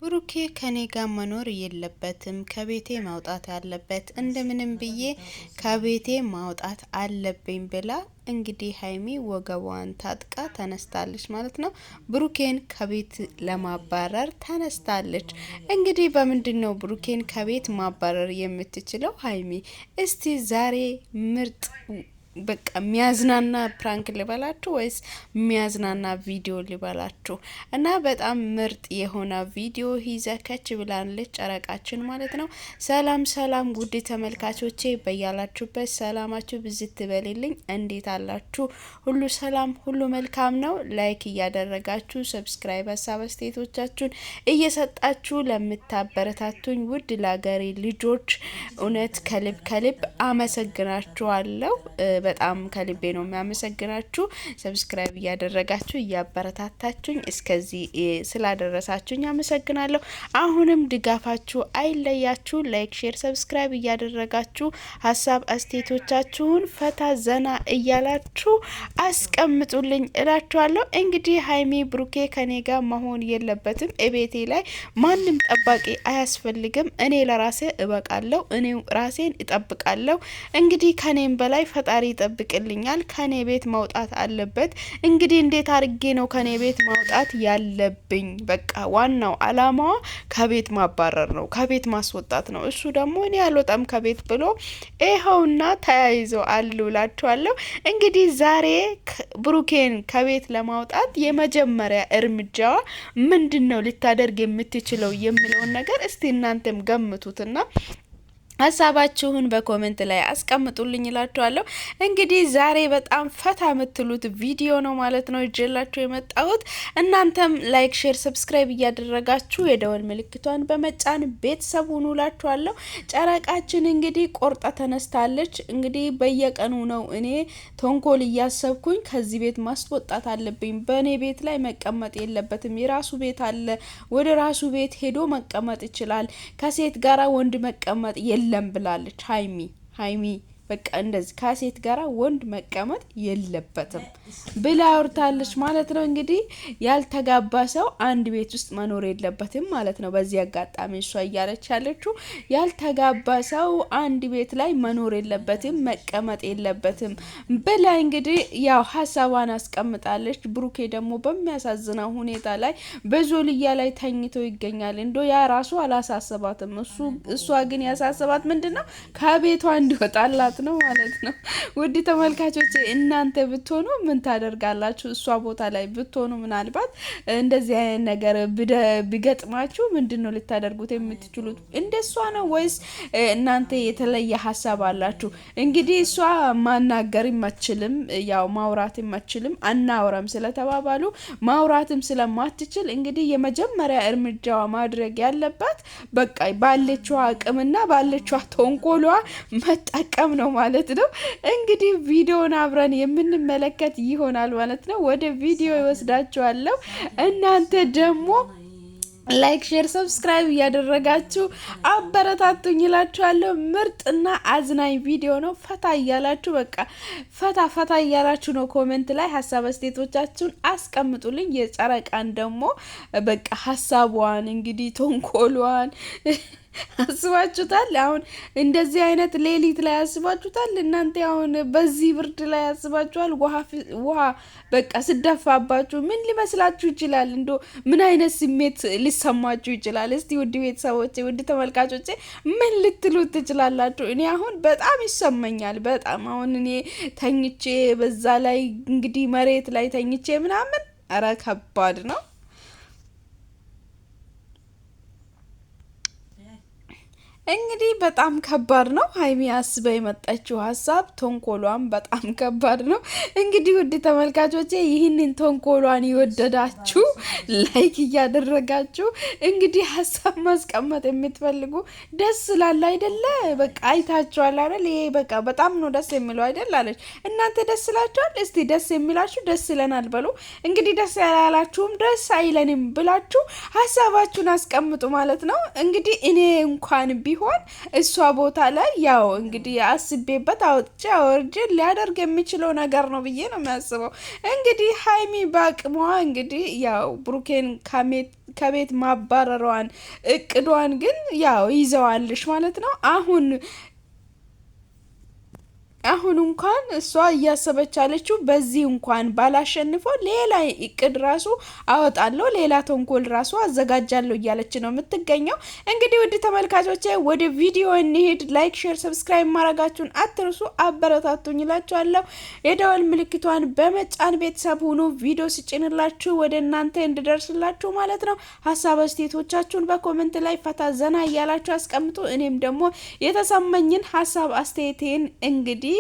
ብሩኬ ከኔ ጋር መኖር የለበትም ከቤቴ ማውጣት ያለበት እንደምንም ብዬ ከቤቴ ማውጣት አለብኝ ብላ እንግዲህ ሀይሚ ወገቧን ታጥቃ ተነስታለች ማለት ነው። ብሩኬን ከቤት ለማባረር ተነስታለች። እንግዲህ በምንድነው ብሩኬን ከቤት ማባረር የምትችለው ሀይሚ? እስቲ ዛሬ ምርጥ በቃ የሚያዝናና ፕራንክ ልበላችሁ ወይስ የሚያዝናና ቪዲዮ ልበላችሁ? እና በጣም ምርጥ የሆነ ቪዲዮ ይዘከች ብላለች ጨረቃችን ማለት ነው። ሰላም ሰላም ውድ ተመልካቾቼ በያላችሁበት ሰላማችሁ ብዝት ትበልልኝ። እንዴት አላችሁ? ሁሉ ሰላም ሁሉ መልካም ነው። ላይክ እያደረጋችሁ ሰብስክራይብ ሀሳብ አስተያየቶቻችሁን እየሰጣችሁ ለምታበረታቱኝ ውድ ለሀገሬ ልጆች እውነት ከልብ ከልብ አመሰግናችኋለሁ። በጣም ከልቤ ነው የሚያመሰግናችሁ። ሰብስክራይብ እያደረጋችሁ እያበረታታችሁኝ እስከዚህ ስላደረሳችሁኝ አመሰግናለሁ። አሁንም ድጋፋችሁ አይለያችሁ። ላይክ፣ ሼር፣ ሰብስክራይብ እያደረጋችሁ ሀሳብ አስተያየቶቻችሁን ፈታ ዘና እያላችሁ አስቀምጡልኝ እላችኋለሁ። እንግዲህ ሀይሚ ብሩኬ ከኔ ጋር መሆን የለበትም። እቤቴ ላይ ማንም ጠባቂ አያስፈልግም። እኔ ለራሴ እበቃለሁ። እኔ ራሴን እጠብቃለሁ። እንግዲህ ከኔም በላይ ፈጣሪ ይጠብቅልኛል። ከኔ ቤት መውጣት አለበት። እንግዲህ እንዴት አድርጌ ነው ከኔ ቤት ማውጣት ያለብኝ? በቃ ዋናው አላማዋ ከቤት ማባረር ነው፣ ከቤት ማስወጣት ነው። እሱ ደግሞ እኔ አልወጣም ከቤት ብሎ ይኸውና ተያይዘው አሉላችኋለሁ። እንግዲህ ዛሬ ብሩኬን ከቤት ለማውጣት የመጀመሪያ እርምጃዋ ምንድን ነው ልታደርግ የምትችለው የሚለውን ነገር እስቲ እናንተም ገምቱትና ሀሳባችሁን በኮሜንት ላይ አስቀምጡልኝ እላችኋለሁ። እንግዲህ ዛሬ በጣም ፈታ የምትሉት ቪዲዮ ነው ማለት ነው ይዤላችሁ የመጣሁት። እናንተም ላይክ፣ ሼር፣ ሰብስክራይብ እያደረጋችሁ የደወል ምልክቷን በመጫን ቤተሰብ ሁኑ እላችኋለሁ። ጨረቃችን እንግዲህ ቆርጣ ተነስታለች። እንግዲህ በየቀኑ ነው እኔ ተንኮል እያሰብኩኝ ከዚህ ቤት ማስወጣት አለብኝ። በእኔ ቤት ላይ መቀመጥ የለበትም። የራሱ ቤት አለ። ወደ ራሱ ቤት ሄዶ መቀመጥ ይችላል። ከሴት ጋራ ወንድ መቀመጥ የለም ብላለች ሀይሚ በቃ እንደዚህ ከሴት ጋራ ወንድ መቀመጥ የለበትም ብላ አውርታለች ማለት ነው። እንግዲህ ያልተጋባ ሰው አንድ ቤት ውስጥ መኖር የለበትም ማለት ነው። በዚህ አጋጣሚ እሷ እያለች ያለችው ያልተጋባ ሰው አንድ ቤት ላይ መኖር የለበትም፣ መቀመጥ የለበትም ብላ እንግዲህ ያው ሀሳቧን አስቀምጣለች። ብሩኬ ደግሞ በሚያሳዝነው ሁኔታ ላይ በዞልያ ላይ ተኝቶ ይገኛል። እንዶ ያ ራሱ አላሳሰባትም። እሷ ግን ያሳሰባት ምንድነው? ከቤቷ እንዲወጣላት ነው ማለት ነው። ውድ ተመልካቾች እናንተ ብትሆኑ ምን ታደርጋላችሁ? እሷ ቦታ ላይ ብትሆኑ ምናልባት እንደዚህ አይነት ነገር ቢገጥማችሁ ምንድነው ልታደርጉት የምትችሉት? እንደሷ ነው ወይስ እናንተ የተለየ ሀሳብ አላችሁ? እንግዲህ እሷ ማናገርም አትችልም፣ ያው ማውራትም አትችልም። አናወራም ስለተባባሉ ማውራትም ስለማትችል እንግዲህ የመጀመሪያ እርምጃዋ ማድረግ ያለባት በቃ ባለችው አቅምና ባለችው ተንኮሏ መጠቀም ነው ማለት ነው። እንግዲህ ቪዲዮን አብረን የምንመለከት ይሆናል ማለት ነው። ወደ ቪዲዮ ይወስዳችኋለሁ። እናንተ ደግሞ ላይክ፣ ሼር፣ ሰብስክራይብ እያደረጋችሁ አበረታቱኝ እላችኋለሁ። ምርጥና አዝናኝ ቪዲዮ ነው። ፈታ እያላችሁ በቃ ፈታ እያላችሁ ነው። ኮሜንት ላይ ሀሳብ አስተያየቶቻችሁን አስቀምጡልኝ። የጨረቃን ደግሞ በቃ ሀሳቧን እንግዲህ ተንኮሏን አስባችሁታል? አሁን እንደዚህ አይነት ሌሊት ላይ አስባችሁታል? እናንተ አሁን በዚህ ብርድ ላይ አስባችኋል? ውሃ በቃ ስደፋባችሁ ምን ሊመስላችሁ ይችላል? እንዶ ምን አይነት ስሜት ሊሰማችሁ ይችላል? እስቲ ውድ ቤተሰቦቼ፣ ውድ ተመልካቾቼ ምን ልትሉ ትችላላችሁ? እኔ አሁን በጣም ይሰማኛል። በጣም አሁን እኔ ተኝቼ በዛ ላይ እንግዲህ መሬት ላይ ተኝቼ ምናምን ኧረ ከባድ ነው። እንግዲህ በጣም ከባድ ነው። ሀይሚ አስበ የመጣችው ሀሳብ ተንኮሏን በጣም ከባድ ነው። እንግዲህ ውድ ተመልካቾቼ ይህንን ተንኮሏን የወደዳችሁ ላይክ እያደረጋችሁ እንግዲህ ሀሳብ ማስቀመጥ የምትፈልጉ ደስ ላለ አይደለ? በቃ አይታችኋል አይደል? ይሄ በቃ በጣም ነው ደስ የሚለው አይደል አለች። እናንተ ደስ ላችኋል? እስቲ ደስ የሚላችሁ ደስ ይለናል በሉ። እንግዲህ ደስ ያላላችሁም ደስ አይለንም ብላችሁ ሀሳባችሁን አስቀምጡ ማለት ነው። እንግዲህ እኔ እንኳን ቢሆን እሷ ቦታ ላይ ያው እንግዲህ አስቤበት አውጥቼ አወርጄ ሊያደርግ የሚችለው ነገር ነው ብዬ ነው የሚያስበው። እንግዲህ ሀይሚ በአቅሟ እንግዲህ ያው ብሩኬን ከቤት ማባረሯን እቅዷን ግን ያው ይዘዋልሽ ማለት ነው። አሁን እንኳን እሷ እያሰበች ያለችው በዚህ እንኳን ባላሸንፈው ሌላ እቅድ ራሱ አወጣለሁ፣ ሌላ ተንኮል ራሱ አዘጋጃለሁ እያለች ነው የምትገኘው። እንግዲህ ውድ ተመልካቾቼ ወደ ቪዲዮ እንሄድ። ላይክ፣ ሼር፣ ሰብስክራይብ ማድረጋችሁን አትርሱ። አበረታቱኝ እላችኋለሁ። የደወል ምልክቷን በመጫን ቤተሰብ ሁኑ። ቪዲዮ ስጭንላችሁ ወደ እናንተ እንድደርስላችሁ ማለት ነው። ሀሳብ አስተያየቶቻችሁን በኮሜንት ላይ ፈታ ዘና እያላችሁ አስቀምጡ። እኔም ደግሞ የተሰማኝን ሀሳብ አስተያየቴን እንግዲህ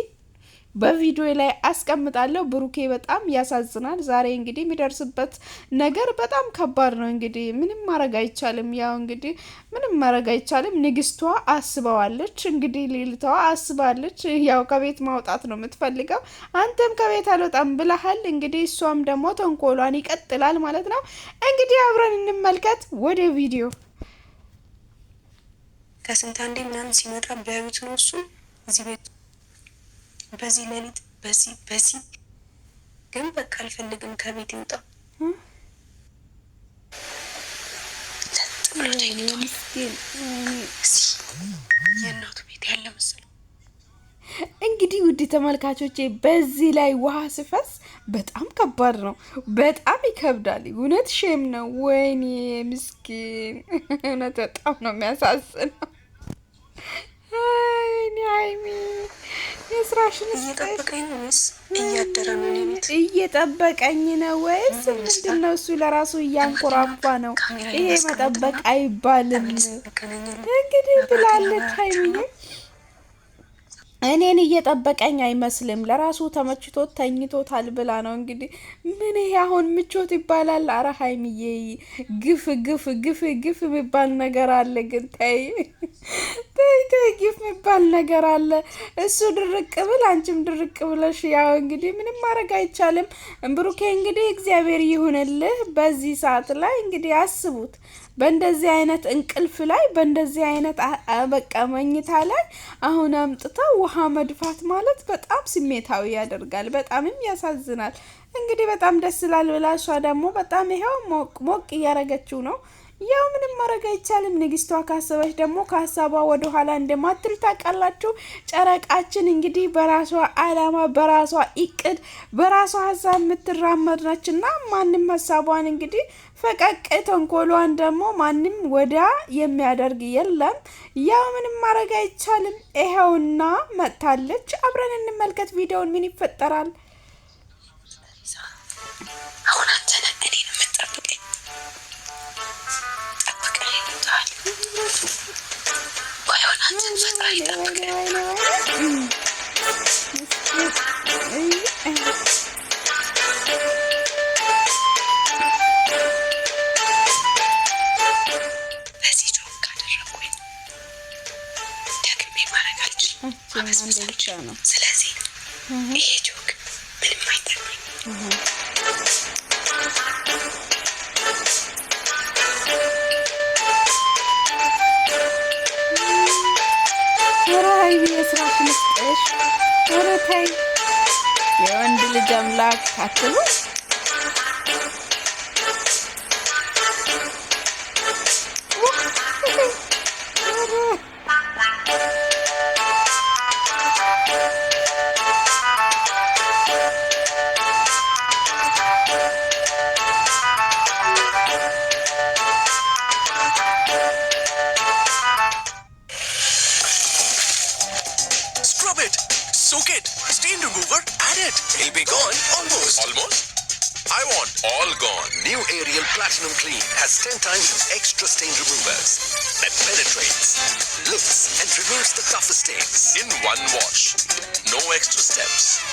በቪዲዮ ላይ አስቀምጣለሁ። ብሩኬ በጣም ያሳዝናል። ዛሬ እንግዲህ የሚደርስበት ነገር በጣም ከባድ ነው። እንግዲህ ምንም ማድረግ አይቻልም። ያው እንግዲህ ምንም ማድረግ አይቻልም። ንግስቷ አስበዋለች፣ እንግዲህ ሊልቷ አስባለች። ያው ከቤት ማውጣት ነው የምትፈልገው። አንተም ከቤት አልወጣም ብለሃል። እንግዲህ እሷም ደግሞ ተንኮሏን ይቀጥላል ማለት ነው። እንግዲህ አብረን እንመልከት ወደ ቪዲዮ። ከስንት አንዴ ምናምን ሲመጣ ቢያዩት ነው እሱ እዚህ ቤት በዚህ ሌሊት በዚህ ግን በቃ አልፈልግም ከቤት ይውጣ። የእናቱ ቤት ያለ መሰለው። እንግዲህ ውድ ተመልካቾቼ በዚህ ላይ ውሃ ስፈስ በጣም ከባድ ነው፣ በጣም ይከብዳል። እውነት ሼም ነው። ወይኔ ምስኪን፣ እውነት በጣም ነው የሚያሳዝነው። ሀይሚ የስራሽን እየጠበቀኝ ነው ወይስ እያደረ ነው? ቤት እየጠበቀኝ ነው ወይስ ምንድን ነው? እሱ ለራሱ እያንኮራፋ ነው። ይሄ መጠበቅ አይባልም እንግዲህ ብላለች ሀይሚ። እኔን እየጠበቀኝ አይመስልም፣ ለራሱ ተመችቶት ተኝቶታል ብላ ነው እንግዲህ። ምን ይሄ አሁን ምቾት ይባላል? አረ ሀይሚዬ ግፍ ግፍ ግፍ ግፍ የሚባል ነገር አለ። ግን ተይ ግፍ የሚባል ነገር አለ። እሱ ድርቅ ብል አንቺም ድርቅ ብለሽ ያው እንግዲህ ምንም ማድረግ አይቻልም። ብሩኬ እንግዲህ እግዚአብሔር ይሁንልህ። በዚህ ሰዓት ላይ እንግዲህ አስቡት፣ በእንደዚህ አይነት እንቅልፍ ላይ በእንደዚህ አይነት በቃ መኝታ ላይ አሁን አምጥተው ውሃ መድፋት ማለት በጣም ስሜታዊ ያደርጋል። በጣምም ያሳዝናል። እንግዲህ በጣም ደስ ይላል ብላ እሷ ደግሞ በጣም ይኸው ሞቅ እያረገችው ነው። ያው ምንም ማድረግ አይቻልም። ንግስቷ ካሰበች ደግሞ ከሀሳቧ ወደ ኋላ እንደማትል ታውቃላችሁ። ጨረቃችን እንግዲህ በራሷ አላማ፣ በራሷ እቅድ፣ በራሷ ሀሳብ የምትራመድ ነችና ማንም ሀሳቧን እንግዲህ ፈቀቅ ተንኮሏን ደግሞ ማንም ወዳ የሚያደርግ የለም። ያው ምንም ማድረግ አይቻልም። ይኸውና መጥታለች። አብረን እንመልከት ቪዲዮውን ምን ይፈጠራል። አሁን አንተ ነህ እኔን የምትጠብቀኝ። ጠብቀኝ ይሉታል። ባይሆን አንተን ፈጣሪ ጠብቀኝ። በዚህ ጆብ ካደረኩኝ ደግሜ ማድረግ አልችልም። ስለዚህ ይሄ ጆግ ምንም አይጠቅመኝ። የስራሽን ስጥሽ። ኧረ ተይ የወንድ ልጅ አምላክ አትሉ። Soak it. Stain remover, add it. It'll be gone almost. Almost? I want all gone. New Ariel Platinum Clean has 10 times extra stain removers that penetrates, lifts and removes the toughest stains in one wash. No extra steps.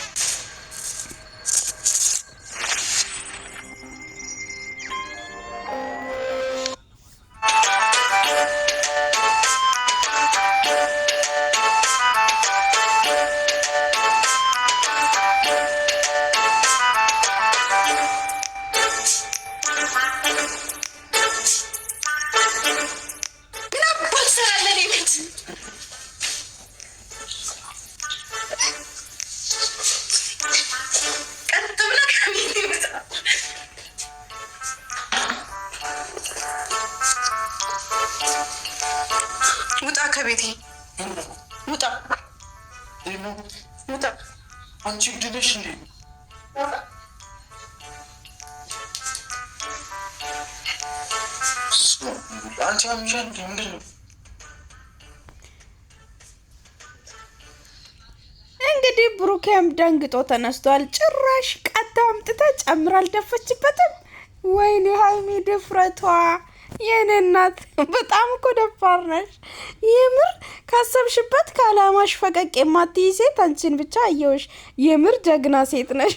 ውጣ ከቤቴ ውጣ ውጣ። አንቺ ድነሽ እንዴ? አንቺ አምሻል ምንድን ነው? እንግዲህ ብሩኬም ደንግጦ ተነስቷል። ጭራሽ ቀዳ አምጥታ ጨምራ አልደፈችበትም። ወይኔ ሀይሚ ድፍረቷ! የኔ እናት በጣም እኮ ደፋር ነሽ። የምር ካሰብሽበት ከአላማሽ ፈቀቅ የማትይ ሴት አንቺን ብቻ አየሁሽ። የምር ጀግና ሴት ነሽ።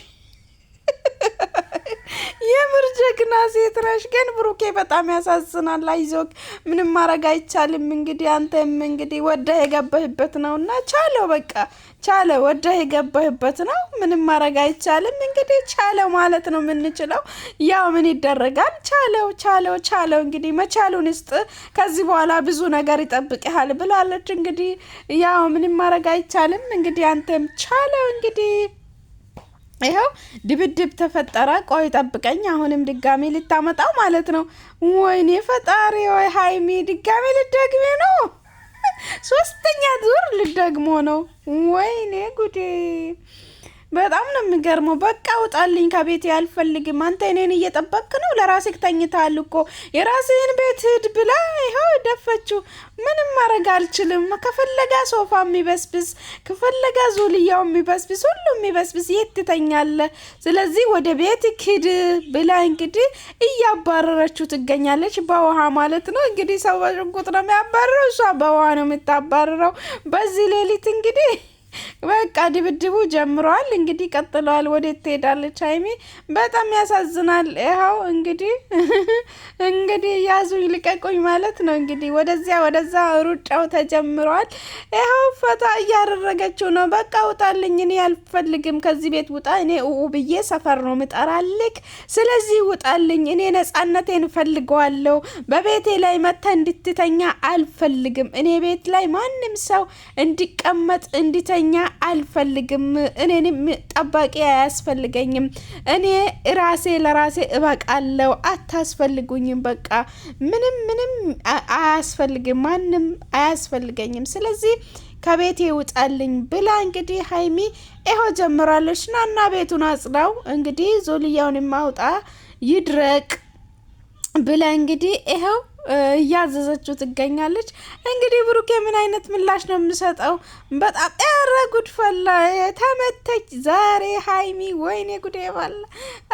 የምር ጀግና ሴት ነሽ። ግን ብሩኬ በጣም ያሳዝናል። አይዞክ፣ ምንም ማድረግ አይቻልም። እንግዲህ አንተም እንግዲህ ወደህ የገባህበት ነው እና ቻለው፣ በቃ ቻለው። ወደህ የገባህበት ነው፣ ምንም ማድረግ አይቻልም። እንግዲህ ቻለው ማለት ነው የምንችለው። ያው ምን ይደረጋል? ቻለው ቻለው ቻለው። እንግዲህ መቻሉን ስጥ። ከዚህ በኋላ ብዙ ነገር ይጠብቅሃል ብላለች። እንግዲህ ያው ምንም ማድረግ አይቻልም። እንግዲህ አንተም ቻለው። እንግዲህ ይኸው ድብድብ ተፈጠረ። ቆይ ጠብቀኝ፣ አሁንም ድጋሜ ልታመጣው ማለት ነው። ወይኔ ፈጣሪ፣ ወይ ሀይሚ ድጋሜ ልደግሜ ነው። ሶስተኛ ዙር ልደግሞ ነው። ወይኔ ጉዴ፣ በጣም ነው የሚገርመው። በቃ ውጣልኝ ከቤት አልፈልግም። አንተ እኔን እየጠበቅክ ነው? ለራስህ ተኝተሃል እኮ። የራስህን ቤት ሂድ ብላ ይኸው ደፈችው። ምንም ማድረግ አልችልም። ከፈለጋ ሶፋ የሚበስብስ ከፈለጋ ዙልያው የሚበስብስ ሁሉ የሚበስብስ የት ትተኛለህ? ስለዚህ ወደ ቤት ሂድ ብላ እንግዲህ እያባረረችው ትገኛለች። በውሃ ማለት ነው እንግዲህ። ሰው በሽጉጥ ነው የሚያባርረው፣ እሷ በውሃ ነው የምታባርረው። በዚህ ሌሊት እንግዲህ በቃ ድብድቡ ጀምሯል። እንግዲህ ቀጥለዋል። ወዴት ትሄዳለች ሀይሚ? በጣም ያሳዝናል። ይኸው እንግዲህ ያዙኝ ልቀቁኝ ማለት ነው። እንግዲህ ወደዛ ሩጫው ተጀምሯል። ይኸው ፈታ እያደረገችው ነው። በቃ ውጣልኝ፣ እኔ አልፈልግም ከዚህ ቤት ውጣ። እኔ ብዬ ሰፈር ነው ምጠራልክ። ስለዚህ ውጣልኝ፣ እኔ ነጻነቴን እፈልገዋለሁ። በቤቴ ላይ መታ እንድትተኛ አልፈልግም። እኔ ቤት ላይ ማንም ሰው እንዲቀመጥ እንዲተኛ አልፈልግም። እኔንም ጠባቂ አያስፈልገኝም። እኔ ራሴ ለራሴ እበቃለሁ። አታስፈልጉኝም። በቃ ምንም አያስፈልግም። ማንም አያስፈልገኝም። ስለዚህ ከቤቴ ውጣልኝ ብላ እንግዲህ ሀይሚ ይኸው ጀምራለች። ናና ቤቱን አጽዳው እንግዲህ ዞልያውን ማውጣ ይድረቅ ብላ እንግዲህ ይኸው እያዘዘችው ትገኛለች። እንግዲህ ብሩኬ ምን አይነት ምላሽ ነው የምሰጠው? በጣም ኧረ ጉድ ፈላ። ተመተች ዛሬ ሀይሚ። ወይኔ ጉዴ ባላ።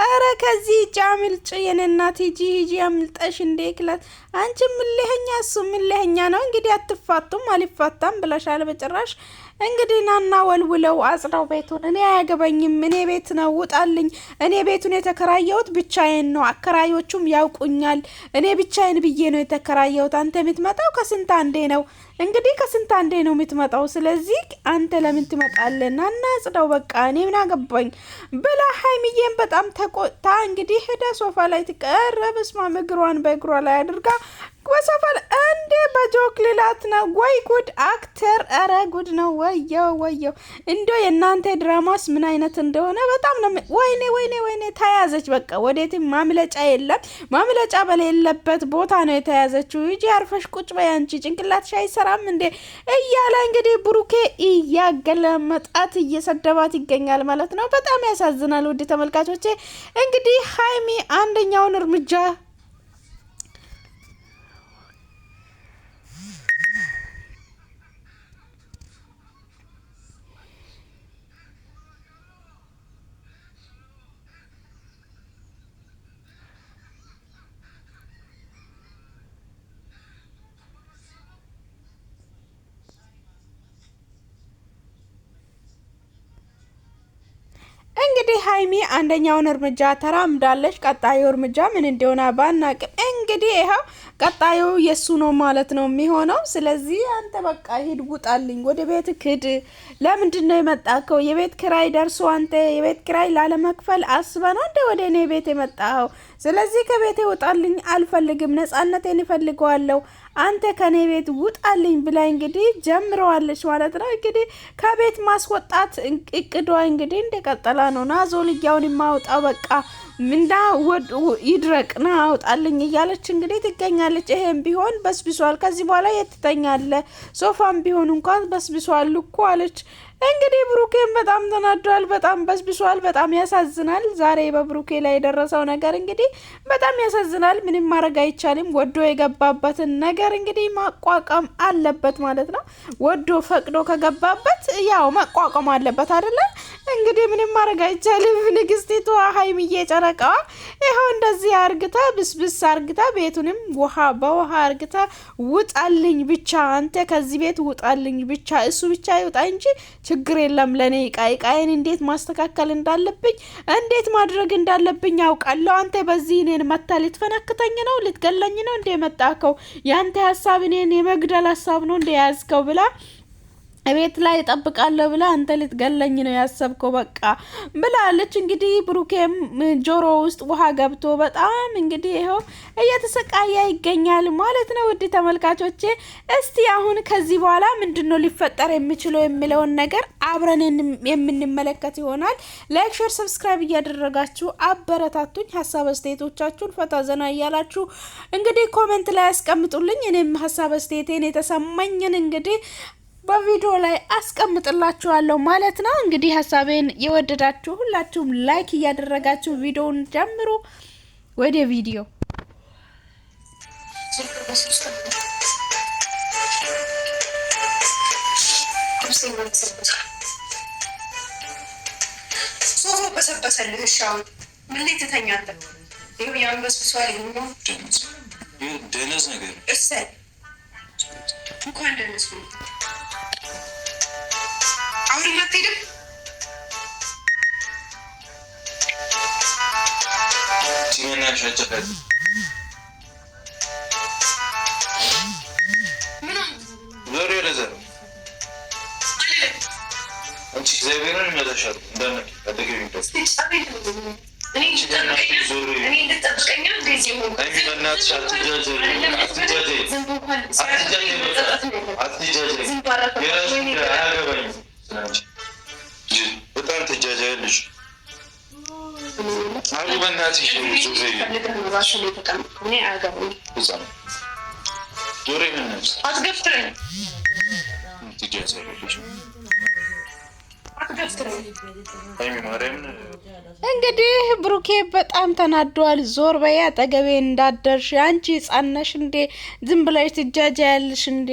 ኧረ ከዚህ እጅ አምልጭ የኔ እናት። ሂጂ አምልጠሽ እንዴ ክላት። አንቺ ምልህኛ፣ እሱ ምልህኛ ነው። እንግዲህ አትፋቱም፣ አልፋታም ብለሻል በጭራሽ። እንግዲህ ናና ወልውለው አጽዳው ቤቱን። እኔ አያገባኝም። እኔ ቤት ነው ውጣልኝ። እኔ ቤቱን የተከራየሁት ብቻዬን ነው። አከራዮቹም ያውቁኛል። እኔ ብቻዬን ብዬ ነው የተከራየሁት። አንተ የምትመጣው ከስንት አንዴ ነው። እንግዲህ ከስንት አንዴ ነው የምትመጣው። ስለዚህ አንተ ለምን ትመጣለህ? ናና አጽዳው በቃ፣ እኔ ምን አገባኝ ብላ ሀይሚዬን በጣም ተቆጣ። እንግዲህ ሄዳ ሶፋ ላይ ትቀረብ። ስማ እግሯን በእግሯ ላይ አድርጋ ወሰፈል እንዴ በጆክ ሊላት ነው። ወይ ጉድ አክተር! ኧረ ጉድ ነው። ወየው እንዶ የእናንተ ድራማስ ምን አይነት እንደሆነ በጣም ነው። ወይኔ ተያዘች። በቃ ወዴትም ማምለጫ የለም። ማምለጫ በሌለበት ቦታ ነው የተያዘችው። ይጂ አርፈሽ ቁጭ በይ አንቺ፣ ጭንቅላትሽ አይሰራም እንዴ እያለ እንግዲህ ብሩኬ እያገለመጣት እየሰደባት ይገኛል ማለት ነው። በጣም ያሳዝናል። ውድ ተመልካቾቼ እንግዲህ ሀይሚ አንደኛውን እርምጃ እንግዲህ ሀይሚ አንደኛውን እርምጃ ተራምዳለች። ቀጣዩ እርምጃ ምን እንደሆነ ባናቅም እንግዲህ ይኸው ቀጣዩ የሱ ነው ማለት ነው የሚሆነው። ስለዚህ አንተ በቃ ሂድ፣ ውጣልኝ፣ ወደ ቤት ክድ። ለምንድን ነው የመጣከው? የቤት ኪራይ ደርሶ አንተ የቤት ኪራይ ላለመክፈል አስበህ ነው እንደ ወደ እኔ ቤት የመጣኸው? ስለዚህ ከቤቴ ውጣልኝ አልፈልግም ነፃነቴን እፈልገዋለሁ አንተ ከኔ ቤት ውጣልኝ ብላ እንግዲህ ጀምረዋለች ማለት ነው እንግዲህ ከቤት ማስወጣት እቅዷ እንግዲህ እንደቀጠለ ነው ናዞ ልጅውን ማውጣው በቃ ምንዳ ይድረቅና አውጣልኝ እያለች እንግዲህ ትገኛለች ይሄም ቢሆን በስብሷል ከዚህ በኋላ የትተኛለ ሶፋም ቢሆን እንኳን በስብሷል እኮ አለች እንግዲህ ብሩኬን በጣም ተናዷል በጣም በስብሷል በጣም ያሳዝናል ዛሬ በብሩኬ ላይ የደረሰው ነገር እንግዲህ በጣም ያሳዝናል ምንም ማድረግ አይቻልም ወዶ የገባበትን ነገር እንግዲህ ማቋቋም አለበት ማለት ነው ወዶ ፈቅዶ ከገባበት ያው ማቋቋም አለበት አይደለ እንግዲህ ምንም ማድረግ አይቻልም ንግስቲቷ ሀይሚዬ ጨረቃዋ ይሄው እንደዚህ አርግታ ብስብስ አርግታ ቤቱንም ውሃ በውሃ አርግታ ውጣልኝ ብቻ አንተ ከዚህ ቤት ውጣልኝ ብቻ እሱ ብቻ ይውጣ እንጂ ችግር የለም ለኔ ቃይቃይን እንዴት ማስተካከል እንዳለብኝ እንዴት ማድረግ እንዳለብኝ ያውቃለሁ አንተ በዚህ እኔን መታ ልትፈነክተኝ ነው ልትገለኝ ነው እንደ መጣከው ያንተ ሐሳብ እኔን የመግደል ሐሳብ ነው እንደ ያዝከው ብላ ቤት ላይ ተጠብቃለሁ ብላ አንተ ልትገለኝ ነው ያሰብከው በቃ ብላለች እንግዲህ ብሩኬም ጆሮ ውስጥ ውሃ ገብቶ በጣም እንግዲህ ይሄው እየተሰቃየ ይገኛል ማለት ነው ውድ ተመልካቾቼ እስቲ አሁን ከዚህ በኋላ ምንድነው ሊፈጠር የሚችለው የሚለውን ነገር አብረን የምንመለከት ይሆናል ላይክ ሼር ሰብስክራይብ እያደረጋችሁ አበረታቱኝ ሐሳብ አስተያየቶቻችሁን ፈታ ዘና እያላችሁ እንግዲህ ኮሜንት ላይ አስቀምጡልኝ እኔም ሐሳብ አስተያየቴን የተሰማኝን እንግዲህ በቪዲዮ ላይ አስቀምጥላችኋለሁ ማለት ነው እንግዲህ ሐሳቤን የወደዳችሁ ሁላችሁም ላይክ እያደረጋችሁ ቪዲዮውን ጀምሩ ወደ ቪዲዮ ሶፎ በሰበሰልህ ሻው ምን ላይ ተተኛለህ ይሄው ያንበስብሷል ይሄው ደነዝ ነገር እሰይ እንኳን ደነዝ አሁን ማትሄድም ቲመና ሸጨፈት ምን ዞር ያለዘር አንቺ ዘቤርን መለሻል እንደነ አደገኝ ደስ እኔ እንድጠብቀኛ እንደዚህ ሆነ እኔ በእናትሽ አትጃጃይ በጣም ትጃጃያለሽ አሉ በእናትሽ ዞሬ ምነስ አትገፍትረኝ ትጃጃያለሽ እንግዲህ ብሩኬ በጣም ተናዷል ዞር በያ አጠገቤ እንዳደርሽ አንቺ ጻነሽ እንዴ ዝም ብለሽ ትጃጃያለሽ እንዴ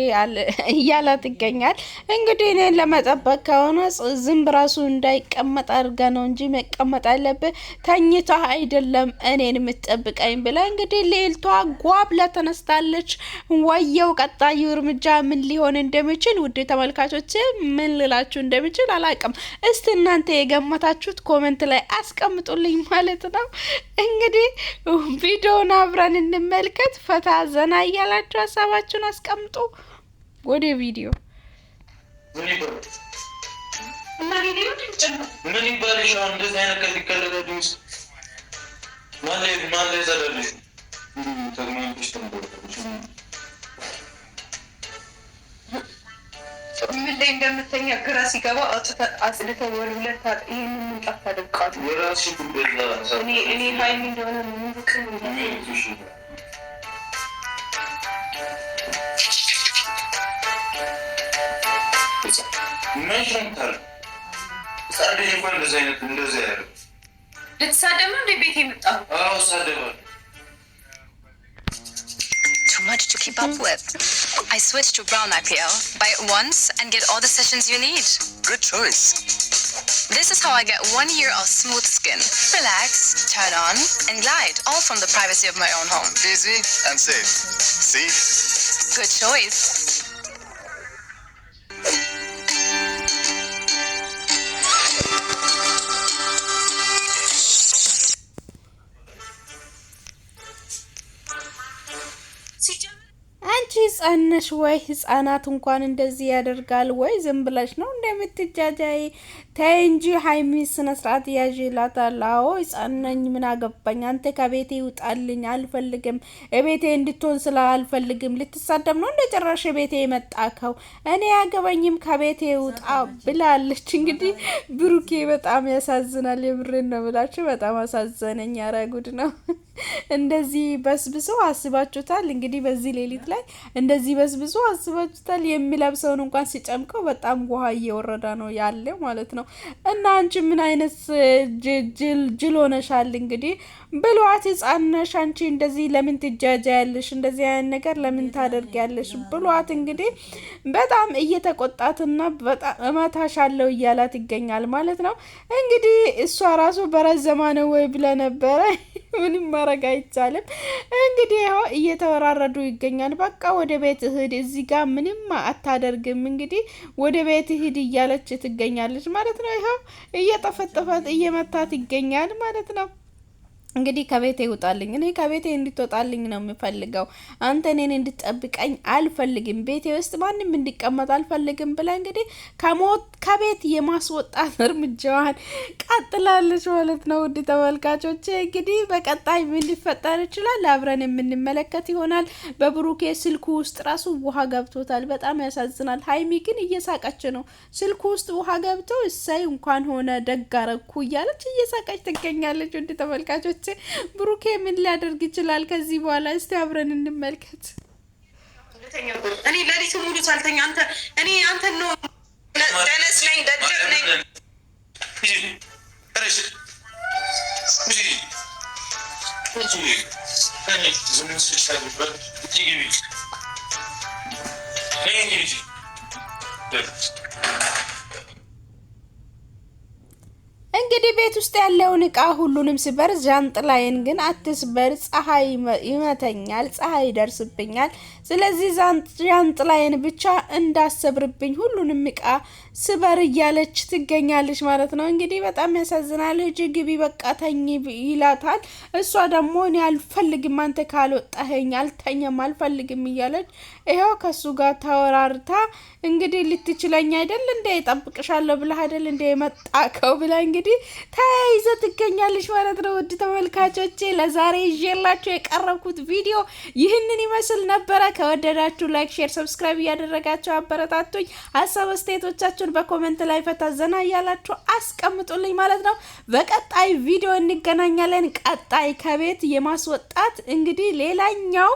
እያላት ይገኛል እንግዲህ እኔን ለመጠበቅ ከሆነ ዝም ብራሱ እንዳይቀመጥ አድርጋ ነው እንጂ መቀመጥ አለበት ተኝታ አይደለም እኔን የምትጠብቀኝ ብላ እንግዲህ ሌልቷ ጓብላ ተነስታለች ወየው ቀጣዩ እርምጃ ምን ሊሆን እንደሚችል ውድ ተመልካቾች ምን ልላችሁ እንደሚችል አላቅም እስቲ እናንተ የገመታችሁት ኮሜንት ላይ አስቀምጡልኝ ማለት ነው እንግዲህ ቪዲዮውን አብረን እንመልከት ፈታ ዘና እያላችሁ ሐሳባችሁን አስቀምጡ ወደ ቪዲዮ ምን ይባልሽ አሁን እንደዚህ አይነት ከሊከለደዱስ ማን ላይ ዘላለሽ ተግማምሽ ተንበረከሽ ምን ላይ እንደምተኛ ግራ ሲገባ አጽድተው ወልውለት ይሄንን ምንጣፍ ታደርቃሉ የራስሽ ጉዳይ እኔ ሀይሚ እንደሆነ ምንድቅ ይመሽንታል ጻድቅ እንኳን እንደዚህ አይነት እንደዚህ ያለ ልትሳደብ ነው እንደ ቤት የመጣው አዎ ሳደባል much to keep up with. I switched to Brown IPL. Buy it once and get all the sessions you need. Good choice. This is how I get 1 year of smooth skin. Relax, turn on, and glide, all from the privacy of my own home. Easy and safe. See? Good choice. አንቺ ህጻነሽ ወይ? ህጻናት እንኳን እንደዚህ ያደርጋል ወይ? ዝም ብለሽ ነው እንደምትጃጃይ? ተይ እንጂ ሀይሚ ስነ ስርዓት ያዥ ይላታል። አዎ ህጻን ነኝ ምን አገባኝ? አንተ ከቤቴ ይውጣልኝ አልፈልግም፣ ቤቴ እንድትሆን ስላልፈልግም። ልትሳደብ ነው እንደ ጭራሽ ቤቴ የመጣከው? እኔ ያገባኝም ከቤቴ ይውጣ ብላለች። እንግዲህ ብሩኬ በጣም ያሳዝናል። የምሬን ነው ብላችሁ በጣም አሳዘነኝ። ኧረ ጉድ ነው። እንደዚህ በስብሶ አስባችሁታል? እንግዲህ በዚህ ሌሊት ላይ እንደዚህ በስብሶ አስባችሁታል? የሚለብሰውን እንኳን ሲጨምቀው በጣም ውሃ እየወረደ ነው ያለ ማለት ነው። እና አንቺ ምን አይነት ጅል ሆነሻል? እንግዲህ ብሏት ህጻን ነሽ አንቺ እንደዚህ ለምን ትጃጃያለሽ? እንደዚህ አይነት ነገር ለምን ታደርጊያለሽ? ብሏት እንግዲህ በጣም እየተቆጣትና በጣም እመታሻለሁ እያላት ይገኛል ማለት ነው። እንግዲህ እሷ ራሱ በረዘማ ነው ወይ ብለ ነበረ። ምንም ማረግ አይቻልም። እንግዲህ ያው እየተወራረዱ ይገኛል። በቃ ወደ ቤት እህድ፣ እዚህ ጋር ምንም አታደርግም። እንግዲህ ወደ ቤት እህድ እያለች ትገኛለች ማለት ነው። ይኸው እየጠፈጠፋት እየመታት ይገኛል ማለት ነው። እንግዲህ ከቤቴ ይውጣልኝ፣ እኔ ከቤቴ እንድትወጣልኝ ነው የምፈልገው። አንተ እኔን እንድትጠብቀኝ አልፈልግም፣ ቤቴ ውስጥ ማንም እንዲቀመጥ አልፈልግም ብላ እንግዲህ ከቤት የማስወጣት እርምጃዋን ቀጥላለች ማለት ነው። ውድ ተመልካቾች እንግዲህ በቀጣይ ምን ሊፈጠር ይችላል አብረን የምንመለከት ይሆናል። በብሩኬ ስልኩ ውስጥ ራሱ ውሃ ገብቶታል። በጣም ያሳዝናል። ሀይሚ ግን እየሳቀች ነው። ስልኩ ውስጥ ውሃ ገብቶ እሰይ እንኳን ሆነ ደግ አረኩ እያለች እየሳቀች ትገኛለች። ውድ ተመልካቾች ብሩኬ ምን ሊያደርግ ይችላል ከዚህ በኋላ? እስቲ አብረን እንመልከት። እኔ ለሊቱ ሙሉ ሳልተኛ አንተ ነው ደነስ ነኝ ደደብ ነኝ። እንግዲህ ቤት ውስጥ ያለውን እቃ ሁሉንም ስበር፣ ዣንጥላዬን ግን አትስበር፣ ፀሐይ ይመተኛል፣ ፀሐይ ይደርስብኛል። ስለዚህ ዣንጥላዬን ብቻ እንዳሰብርብኝ ሁሉንም እቃ ስበር እያለች ትገኛለች ማለት ነው። እንግዲህ በጣም ያሳዝናል። ሂጂ ግቢ በቃ ተኝ ይላታል። እሷ ደግሞ እኔ አልፈልግም፣ አንተ ካልወጣኸኝ አልተኛም፣ አልፈልግም እያለች ይኸው ከሱ ጋር ተወራርታ እንግዲህ ልትችለኝ አይደል እንደ እጠብቅሻለሁ ብለህ አይደል እንደ የመጣከው ብላ እንግዲህ ተያይዘ ትገኛለች ማለት ነው። ውድ ተመልካቾቼ ለዛሬ ይዤላችሁ የቀረብኩት ቪዲዮ ይህንን ይመስል ነበረ። ከወደዳችሁ ላይክ፣ ሼር፣ ሰብስክራይብ እያደረጋችሁ አበረታቱኝ። ሀሳብ አስተያየቶቻችሁን በኮሜንት ላይ ፈታ ዘና እያላችሁ አስቀምጡልኝ ማለት ነው። በቀጣይ ቪዲዮ እንገናኛለን። ቀጣይ ከቤት የማስወጣት እንግዲህ ሌላኛው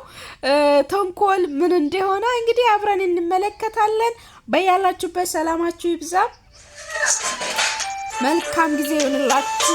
ተንኮል ምን እንደሆነ እንግዲህ አብረን እንመለከታለን። በያላችሁበት ሰላማችሁ ይብዛ። መልካም ጊዜ ይሁንላችሁ።